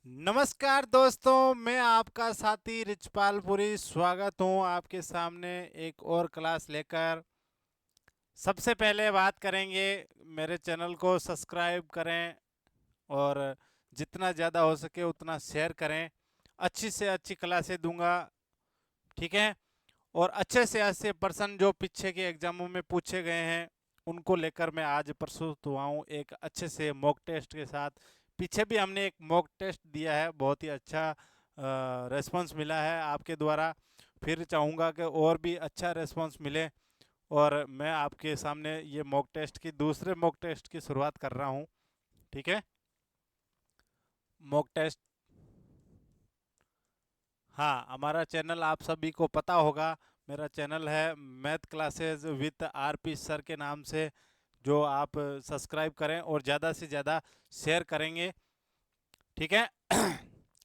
नमस्कार दोस्तों, मैं आपका साथी रिचपालपुरी स्वागत हूं आपके सामने एक और क्लास लेकर। सबसे पहले बात करेंगे, मेरे चैनल को सब्सक्राइब करें और जितना ज़्यादा हो सके उतना शेयर करें। अच्छी से अच्छी क्लासें दूंगा, ठीक है। और अच्छे से अच्छे प्रश्न जो पीछे के एग्जामों में पूछे गए हैं उनको लेकर मैं आज प्रस्तुत हुआ हूँ एक अच्छे से मॉक टेस्ट के साथ। पीछे भी हमने एक मॉक टेस्ट दिया है, बहुत ही अच्छा रेस्पॉन्स मिला है आपके द्वारा। फिर चाहूँगा कि और भी अच्छा रेस्पॉन्स मिले और मैं आपके सामने ये मॉक टेस्ट की दूसरे मॉक टेस्ट की शुरुआत कर रहा हूँ, ठीक है। मॉक टेस्ट, हाँ, हमारा चैनल आप सभी को पता होगा। मेरा चैनल है math classes with RP sir के नाम से, जो आप सब्सक्राइब करें और ज़्यादा से ज़्यादा शेयर करेंगे, ठीक है।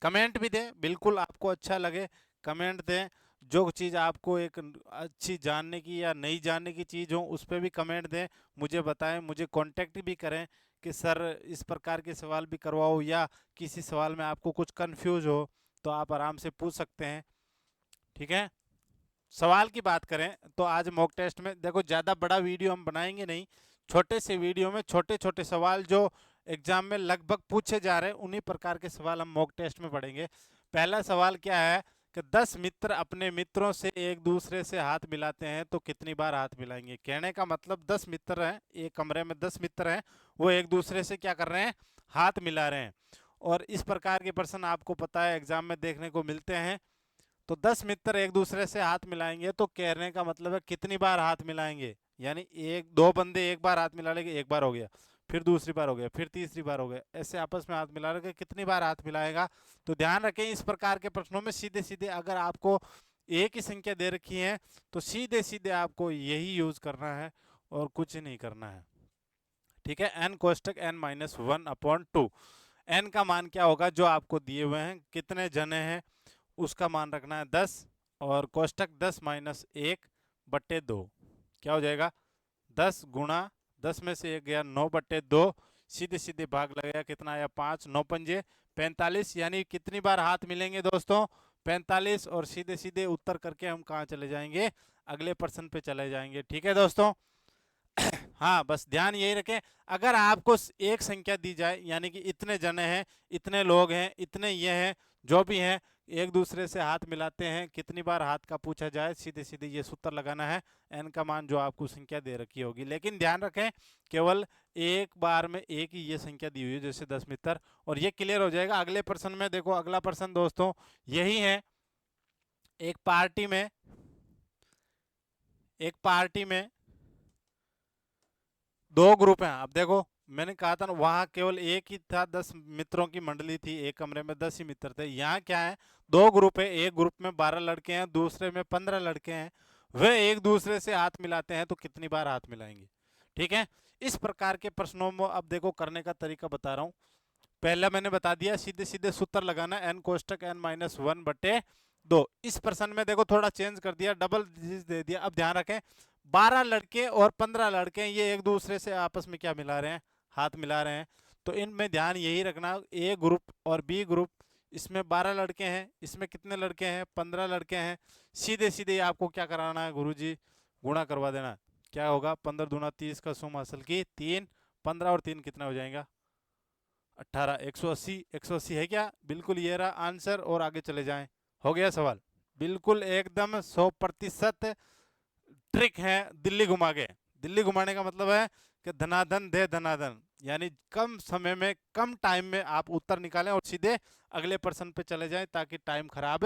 कमेंट भी दें, बिल्कुल आपको अच्छा लगे कमेंट दें। जो चीज़ आपको एक अच्छी जानने की या नहीं जानने की चीज़ हो उस पर भी कमेंट दें, मुझे बताएं, मुझे कांटेक्ट भी करें कि सर इस प्रकार के सवाल भी करवाओ, या किसी सवाल में आपको कुछ कंफ्यूज हो तो आप आराम से पूछ सकते हैं, ठीक है। सवाल की बात करें तो आज मॉक टेस्ट में देखो, ज़्यादा बड़ा वीडियो हम बनाएंगे नहीं, छोटे से वीडियो में छोटे छोटे सवाल जो एग्जाम में लगभग पूछे जा रहे हैं उन्हीं प्रकार के सवाल हम मॉक टेस्ट में पढ़ेंगे। पहला सवाल क्या है कि 10 मित्र अपने मित्रों से एक दूसरे से हाथ मिलाते हैं तो कितनी बार हाथ मिलाएंगे। कहने का मतलब 10 मित्र हैं, एक कमरे में 10 मित्र हैं, वो एक दूसरे से क्या कर रहे हैं, हाथ मिला रहे हैं। और इस प्रकार के प्रश्न आपको पता है एग्जाम में देखने को मिलते हैं। तो 10 मित्र एक दूसरे से हाथ मिलाएंगे तो कहने का मतलब है कितनी बार हाथ मिलाएंगे, यानी एक दो बंदे एक बार हाथ मिला लेंगे, एक बार हो गया, फिर दूसरी बार हो गया, फिर तीसरी बार हो गया, ऐसे आपस में हाथ मिला लेंगे, कितनी बार हाथ मिलाएगा। तो ध्यान रखें, इस प्रकार के प्रश्नों में सीधे सीधे अगर आपको एक ही संख्या दे रखी है तो सीधे सीधे आपको यही यूज करना है और कुछ नहीं करना है, ठीक है। एन कोष्टक n minus one upon two, n का मान क्या होगा जो आपको दिए हुए हैं, कितने जने हैं उसका मान रखना है 10, और कोष्टक 10 माइनस एक बट्टे दो, क्या हो जाएगा 10 गुणा 10 में से एक गया 9 बट्टे दो, सीधे सीधे भाग लगेगा, कितना आया 5, 9 पंजे 45, यानी कितनी बार हाथ मिलेंगे दोस्तों 45। और सीधे सीधे उत्तर करके हम कहाँ चले जाएंगे, अगले प्रश्न पे चले जाएंगे, ठीक है दोस्तों। हाँ, बस ध्यान यही रखें, अगर आपको एक संख्या दी जाए यानी कि इतने जने हैं, इतने लोग हैं, इतने ये हैं, जो भी हैं, एक दूसरे से हाथ मिलाते हैं, कितनी बार हाथ का पूछा जाए, सीधे सीधे ये सूत्र लगाना है, एन का मान जो आपको संख्या दे रखी होगी। लेकिन ध्यान रखें, केवल एक बार में एक ही ये संख्या दी हुई है, जैसे 10 मित्र, और ये क्लियर हो जाएगा अगले प्रश्न में। देखो अगला प्रश्न दोस्तों यही है, एक पार्टी में, एक पार्टी में दो ग्रुप हैं। अब देखो, मैंने कहा था ना वहां केवल एक ही था, 10 मित्रों की मंडली थी, एक कमरे में 10 ही मित्र थे। यहाँ क्या है, दो ग्रुप है, एक ग्रुप में 12 लड़के हैं, दूसरे में 15 लड़के हैं, वे एक दूसरे से हाथ मिलाते हैं तो कितनी बार हाथ मिलाएंगे, ठीक है। इस प्रकार के प्रश्नों में अब देखो करने का तरीका बता रहा हूँ। पहला मैंने बता दिया, सीधे सीधे सूत्र लगाना, एन कोष्टक एन माइनस वन बटे दो। इस प्रश्न में देखो थोड़ा चेंज कर दिया, डबल दे दिया। अब ध्यान रखें, 12 लड़के और 15 लड़के ये एक दूसरे से आपस में क्या मिला रहे हैं, हाथ मिला रहे हैं। तो इनमें ध्यान यही रखना, ए ग्रुप और बी ग्रुप, इसमें 12 लड़के हैं, इसमें कितने लड़के हैं, 15 लड़के हैं। सीधे सीधे आपको क्या कराना है गुरुजी, गुणा करवा देना। क्या होगा, 15 दूना 30 का सुम हासिल की 3, 15 और 3 कितना हो जाएगा 18, 180, 180 है क्या, बिल्कुल ये रहा आंसर। और आगे चले जाएं, हो गया सवाल, बिल्कुल एकदम 100% ट्रिक है दिल्ली घुमा के। दिल्ली घुमाने का मतलब है कि धनाधन दे धनाधन, यानी कम समय में कम टाइम में आप उत्तर निकालें और सीधे अगले प्रश्न पे चले जाएं ताकि टाइम खराब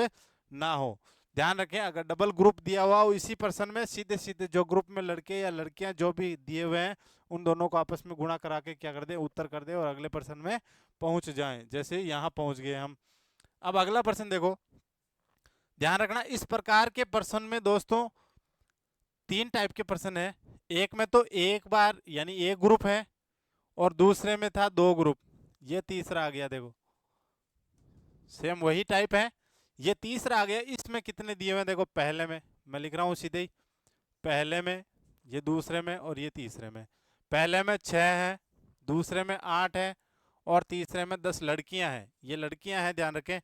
ना हो। ध्यान रखें, अगर डबल ग्रुप दिया हुआ हो इसी प्रश्न में, सीधे सीधे जो ग्रुप में लड़के या लड़कियां जो भी दिए हुए हैं उन दोनों को आपस में गुणा करा के क्या कर दे, उत्तर कर दे और अगले प्रश्न में पहुंच जाएं। जैसे यहाँ पहुंच गए हम। अब अगला प्रश्न देखो, ध्यान रखना इस प्रकार के प्रश्न में दोस्तों तीन टाइप के प्रश्न है। एक में तो एक बार यानी एक ग्रुप है, और दूसरे में था दो ग्रुप, ये तीसरा आ गया। देखो सेम वही टाइप है, ये तीसरा आ गया। इसमें कितने दिए हुए हैं, देखो पहले में मैं लिख रहा हूँ सीधे ही, पहले में, ये दूसरे में और ये तीसरे में। पहले में 6 है, दूसरे में 8 है और तीसरे में 10 लड़कियां हैं। ये लड़कियां हैं, ध्यान रखें।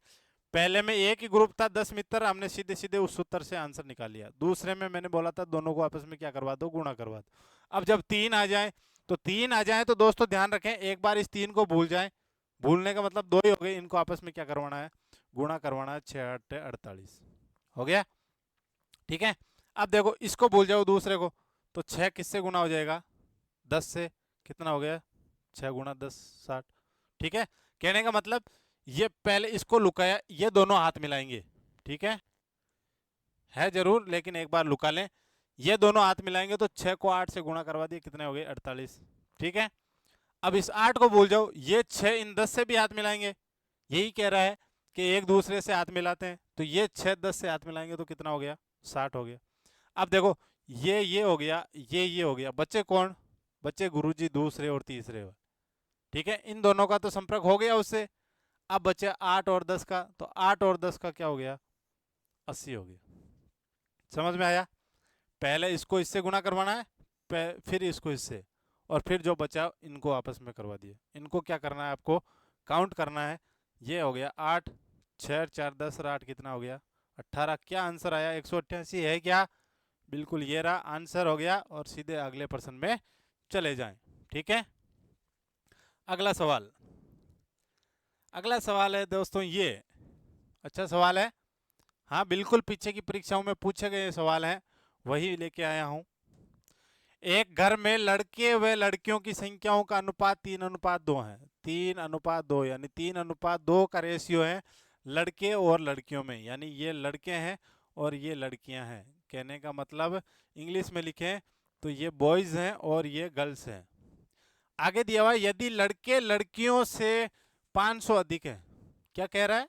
पहले में एक ही ग्रुप था 10 मित्र, हमने सीधे सीधे उस सूत्र से आंसर निकाल लिया। दूसरे में मैंने बोला था दोनों को आपस में क्या करवा दो, गुणा करवा दो। अब जब 3 आ जाए तो 3 आ जाए तो दोस्तों ध्यान रखें, एक बार इस 3 को भूल जाए, भूलने का मतलब 2 ही हो गए, इनको आपस में क्या करवाना है, गुणा करवाना है। 6 8 48 हो गया, ठीक है। अब देखो इसको भूल जाओ दूसरे को, तो 6 किससे गुना हो जाएगा, 10 से। कितना हो गया, 6 गुना 10 60, ठीक है। कहने का मतलब ये पहले इसको लुकाया, ये दोनों हाथ मिलाएंगे, ठीक है जरूर, लेकिन एक बार लुका लें। ये दोनों हाथ मिलाएंगे तो 6 को 8 से गुणा करवा दिए, कितने हो गए, 48, ठीक है। अब इस 8 को भूल जाओ, ये 6 इन 10 से भी हाथ मिलाएंगे, यही कह रहा है कि एक दूसरे से हाथ मिलाते हैं, तो ये 6 10 से हाथ मिलाएंगे तो कितना हो गया, 60 हो गया। अब देखो ये हो गया, ये हो गया, बच्चे कौन, बच्चे गुरुजी दूसरे और तीसरे, ठीक है। इन दोनों का तो संपर्क हो गया उससे। अब बचे 8 और 10 का, तो 8 और 10 का क्या हो गया, 80 हो गया। समझ में आया। पहले इसको इससे गुणा करवाना है, फिर इसको इससे, और फिर जो बचा इनको आपस में करवा दिए। इनको क्या करना है, आपको काउंट करना है। ये हो गया 8, 6 4 10 और 8 कितना हो गया, 18। क्या आंसर आया, 188 है क्या, बिल्कुल ये रहा आंसर हो गया। और सीधे अगले प्रश्न में चले जाएं, ठीक है। अगला सवाल, अगला सवाल है दोस्तों ये, अच्छा सवाल है, हाँ बिल्कुल पीछे की परीक्षाओं में पूछे गए सवाल हैं, वही लेके आया हूं। एक घर में लड़के व लड़कियों की संख्याओं का अनुपात 3:2 है। 3:2 यानी 3:2 का रेशियो है लड़के और लड़कियों में, यानी ये लड़के हैं और ये लड़कियां हैं। कहने का मतलब इंग्लिश में लिखें तो ये बॉयज हैं और ये गर्ल्स हैं। आगे दिया हुआ यदि लड़के लड़कियों से 500 अधिक है, क्या कह रहा है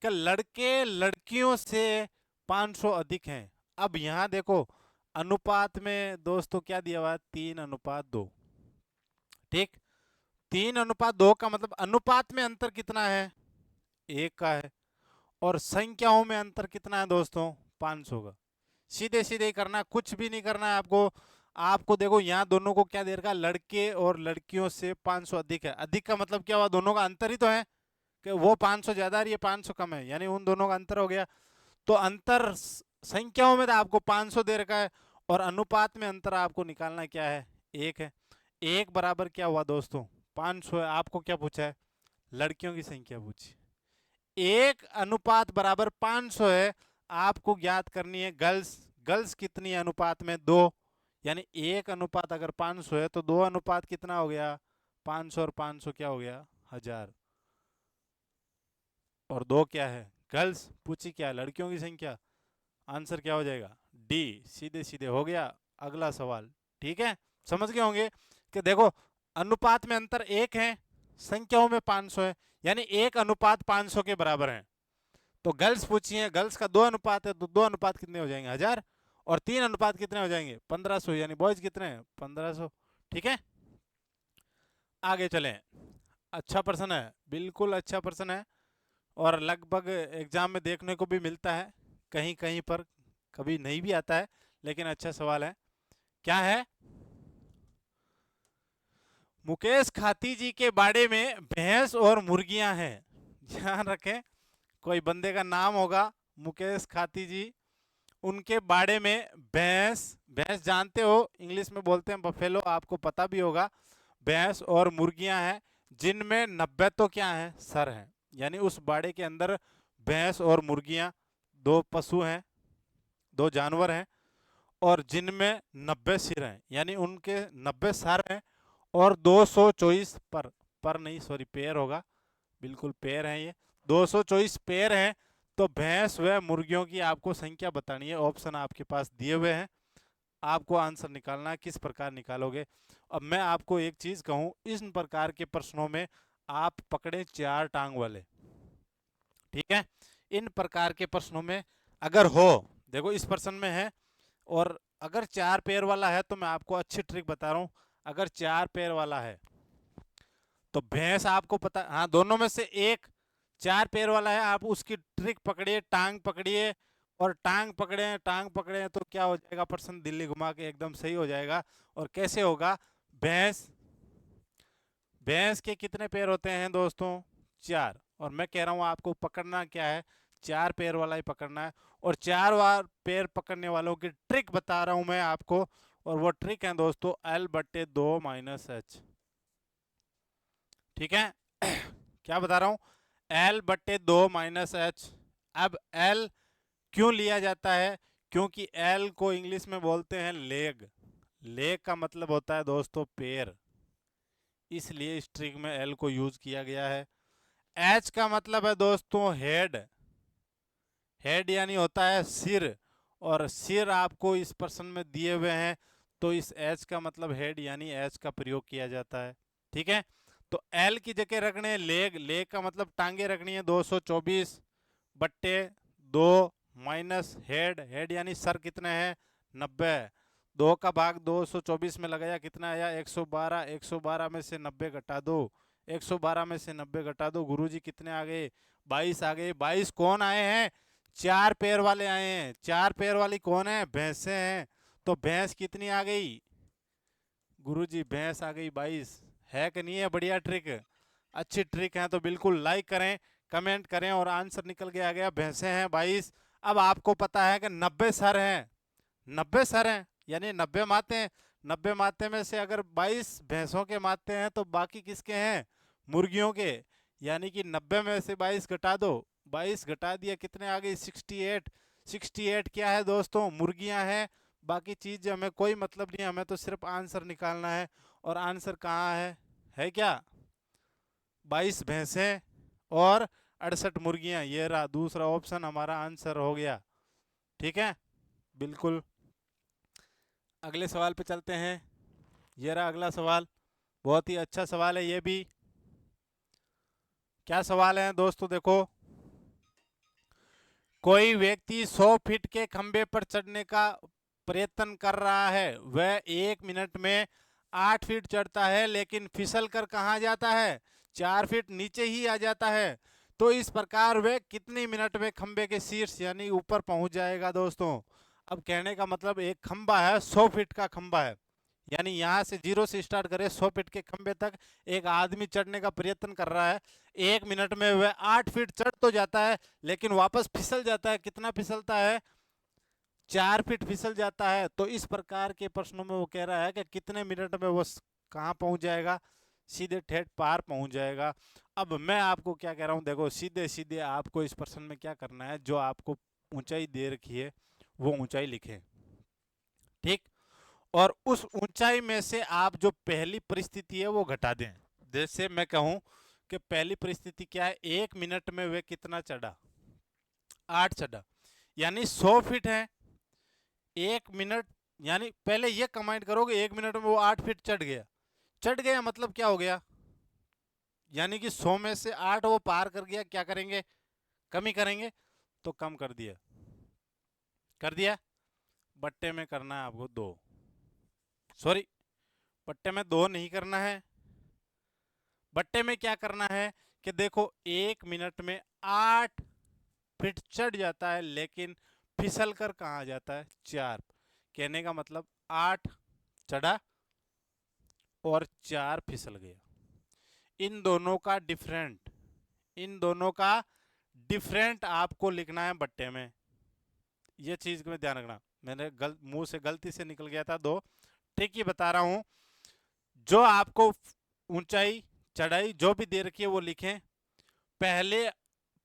कि लड़के लड़कियों से 500 अधिक हैं। अब यहां देखो अनुपात में दोस्तों क्या दिया हुआ है, 3:2, ठीक। 3:2 का मतलब अनुपात में अंतर कितना है, 1 का है, और संख्याओं में अंतर कितना है दोस्तों, 500 का। सीधे सीधे ही करना, कुछ भी नहीं करना है आपको। आपको देखो यहाँ दोनों को क्या दे रखा है, लड़के और लड़कियों से 500 अधिक है। अधिक का मतलब क्या हुआ, दोनों का अंतर ही तो है, कि वो 500 ज्यादा है, ये 500 कम है, यानी उन दोनों का अंतर हो गया। तो अंतर संख्याओं में तो आपको 500 दे रखा है, और अनुपात में अंतर आपको निकालना क्या है, 1 है। 1 बराबर क्या हुआ दोस्तों, 500 है। आपको क्या पूछा है, लड़कियों की संख्या पूछी। 1 अनुपात बराबर 500 है, आपको ज्ञात करनी है गर्ल्स। गर्ल्स कितनी है अनुपात में, 2, यानी 1 अनुपात अगर 500 है तो 2 अनुपात कितना हो गया, 500 और 500 क्या हो गया, 1000। और 2 क्या है, गर्ल्स पूछी, क्या लड़कियों की संख्या, आंसर क्या हो जाएगा, डी। सीधे सीधे हो गया। अगला सवाल, ठीक है। समझ गए होंगे कि देखो अनुपात में अंतर 1 है, संख्याओं में 500 है, यानी 1 अनुपात 500 के बराबर है। तो गर्ल्स पूछी है, गर्ल्स का 2 अनुपात है, तो 2 अनुपात कितने हो जाएंगे, 1000। और 3 अनुपात कितने हो जाएंगे, 1500, यानी बॉयज कितने हैं, 1500, ठीक है। आगे चलें। अच्छा प्रश्न है, बिल्कुल अच्छा प्रश्न है, और लगभग एग्जाम में देखने को भी मिलता है, कहीं कहीं पर कभी नहीं भी आता है, लेकिन अच्छा सवाल है। क्या है, मुकेश खाती जी के बाड़े में भैंस और मुर्गियां हैं। ध्यान रखें, कोई बंदे का नाम होगा मुकेश खाती जी, उनके बाड़े में भैंस, भैंस जानते हो इंग्लिश में बोलते हैं बफेलो, आपको पता भी होगा। भैंस और मुर्गियां हैं, जिनमें 90 तो क्या है, सर हैं। यानी उस बाड़े के अंदर भैंस और मुर्गियां, 2 पशु हैं, 2 जानवर हैं, और जिनमें 90 सिर हैं, यानी उनके 90 सर हैं, और 224 पर नहीं सॉरी पैर होगा, बिल्कुल पैर हैं ये, 224 पैर हैं। तो भैंस व मुर्गियों की आपको संख्या बतानी है, ऑप्शन आपके पास दिए हुए हैं, आपको आंसर निकालना है, किस प्रकार निकालोगे। अब मैं आपको एक चीज कहूं, इस प्रकार के प्रश्नों में आप पकड़े 4 टांग वाले, ठीक है। इन प्रकार के प्रश्नों में अगर हो, देखो इस प्रश्न में है, और अगर 4 पैर वाला है तो मैं आपको अच्छी ट्रिक बता रहा हूं। अगर 4 पैर वाला है तो भैंस आपको पता, हाँ दोनों में से एक 4 पैर वाला है, आप उसकी ट्रिक पकड़िए, टांग पकड़िए, और टांग पकड़े तो क्या हो जाएगा, प्रश्न दिल्ली घुमा के एकदम सही हो जाएगा। और कैसे होगा, भैंस भैंस के कितने पैर होते हैं दोस्तों? 4। और मैं कह रहा हूँ आपको पकड़ना क्या है, 4 पैर वाला ही पकड़ना है। और 4 बार पैर पकड़ने वालों की ट्रिक बता रहा हूँ मैं आपको, और वो ट्रिक है दोस्तों L/2 - H। ठीक है। क्या बता रहा हूँ? L/2 - H। अब L क्यों लिया जाता है? क्योंकि L को इंग्लिश में बोलते हैं लेग। लेग का मतलब होता है दोस्तों पैर, इसलिए इस ट्रिक में L को यूज किया गया है। H का मतलब है दोस्तों हेड। हेड यानी होता है सिर, और सिर आपको इस प्रश्न में दिए हुए हैं, तो इस H का मतलब हेड यानी H का प्रयोग किया जाता है। ठीक है। तो L की जगह रखने लेग। लेग का मतलब टांगे रखनी है 224/2 माइनस हेड। हेड यानी सर कितने हैं? 90। 2 का भाग 224 में लगाया, कितना आया? 112। 112 में से 90 घटा दो। 112 में से 90 घटा दो, गुरुजी कितने आ गए? 22 आ गए। 22 कौन आए हैं? 4 पैर वाले आए हैं। 4 पैर वाली कौन है? भैंसे हैं। तो भैंस कितनी आ गई गुरुजी? भैंस आ गई 22। है कि नहीं है बढ़िया ट्रिक? अच्छी ट्रिक है तो बिल्कुल लाइक करें, कमेंट करें, और आंसर निकल के आ गया भैंसे हैं 22। अब आपको पता है कि 90 सर हैं। 90 सर हैं यानी 90 माते हैं। 90 माते में से अगर 22 भैंसों के माते हैं तो बाकी किसके हैं? मुर्गियों के। यानी कि 90 में से 22 घटा दो। 22 घटा दिया, कितने आ गई? 68। 68 क्या है दोस्तों? मुर्गियां हैं। बाकी चीज हमें कोई मतलब नहीं है, हमें तो सिर्फ आंसर निकालना है। और आंसर कहाँ है क्या? 22 भैंसें और 68 मुर्गियां, ये रहा दूसरा ऑप्शन हमारा आंसर हो गया। ठीक है, बिल्कुल। अगले सवाल पे चलते हैं। ये रहा अगला सवाल, बहुत ही अच्छा सवाल है ये भी। क्या सवाल है दोस्तों? देखो, कोई व्यक्ति 100 फीट के खंबे पर चढ़ने का प्रयत्न कर रहा है। वह 1 मिनट में 8 फीट चढ़ता है, लेकिन फिसल कर कहाँ जाता है? 4 फीट नीचे ही आ जाता है। तो इस प्रकार वह कितनी मिनट में खंबे के शीर्ष यानी ऊपर पहुंच जाएगा दोस्तों? अब कहने का मतलब एक खंबा है, 100 फीट का खंबा है, यानी यहां से 0 से स्टार्ट करें 100 फीट के खंबे तक एक आदमी चढ़ने का प्रयत्न कर रहा है। 1 मिनट में वह 8 फीट चढ़ तो जाता है, लेकिन वापस फिसल जाता है। कितना फिसलता है? 4 फीट फिसल जाता है। तो इस प्रकार के प्रश्नों में वो कह रहा है कि कितने मिनट में वो कहाँ पहुंच जाएगा? सीधे ठेठ पार पहुंच जाएगा। अब मैं आपको क्या कह रहा हूं, देखो सीधे सीधे आपको इस प्रश्न में क्या करना है, जो आपको ऊंचाई दे रखी है वो ऊंचाई लिखें। ठीक। और उस ऊंचाई में से आप जो पहली परिस्थिति है वो घटा दें। जैसे मैं कहूं कि पहली परिस्थिति क्या है, 1 मिनट में वे कितना चढ़ा? 8 चढ़ा, यानी 100 फीट है। 1 मिनट यानी पहले ये कमांड करोगे, 1 मिनट में वो 8 फीट चढ़ गया। चढ़ गया मतलब क्या हो गया? यानी कि 100 में से 8 वो पार कर गया। क्या करेंगे? कमी करेंगे। तो कम कर दिया। कर दिया। बट्टे में करना है आपको 2। सॉरी, बट्टे में 2 नहीं करना है। बट्टे में क्या करना है कि देखो 1 मिनट में 8 फीट चढ़ जाता है, लेकिन फिसल कर कहाँ जाता है? 4। कहने का मतलब 8 चढ़ा और 4 फिसल गया। इन दोनों का डिफरेंट, इन दोनों का डिफरेंट आपको लिखना है बट्टे में। ये चीज में ध्यान रखना, मैंने मुंह से गलती से निकल गया था 2। ठीक ही बता रहा हूं। जो आपको ऊंचाई चढ़ाई जो भी दे रखी है वो लिखें। पहले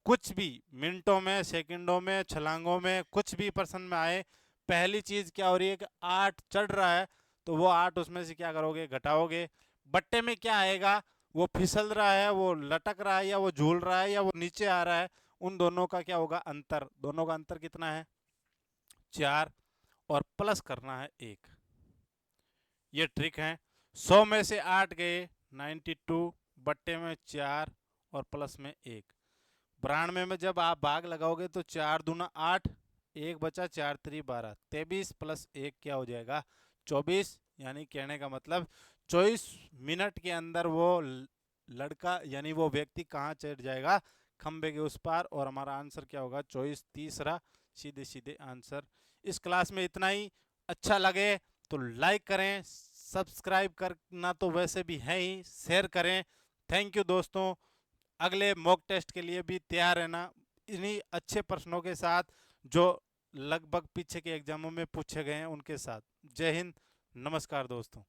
कुछ भी मिनटों में, सेकंडों में, छलांगों में, कुछ भी प्रश्न में आए, पहली चीज क्या हो रही है कि 8 चढ़ रहा है, तो वो 8 उसमें से क्या करोगे? घटाओगे। बट्टे में क्या आएगा? वो फिसल रहा है, वो लटक रहा है, या वो झूल रहा है, या वो नीचे आ रहा है, उन दोनों का क्या होगा? अंतर। दोनों का अंतर कितना है? 4। और प्लस करना है 1। ये ट्रिक है। 100 में से 8 गए 92, बट्टे में 4 और प्लस में 1। 92 में जब आप भाग लगाओगे तो 4 दूना 8, 1 बचा, 4 3 12, 23 प्लस 1 क्या हो जाएगा? 24। यानी कहने का मतलब 24 मिनट के अंदर वो लड़का यानी वो व्यक्ति कहाँ चढ़ जाएगा? खंबे के उस पार। और हमारा आंसर क्या होगा? 24। तीसरा सीधे सीधे आंसर। इस क्लास में इतना ही। अच्छा लगे तो लाइक करें, सब्सक्राइब करना तो वैसे भी है ही, शेयर करें। थैंक यू दोस्तों। अगले मॉक टेस्ट के लिए भी तैयार रहना, इन्हीं अच्छे प्रश्नों के साथ जो लगभग पीछे के एग्जामों में पूछे गए हैं उनके साथ। जय हिंद, नमस्कार दोस्तों।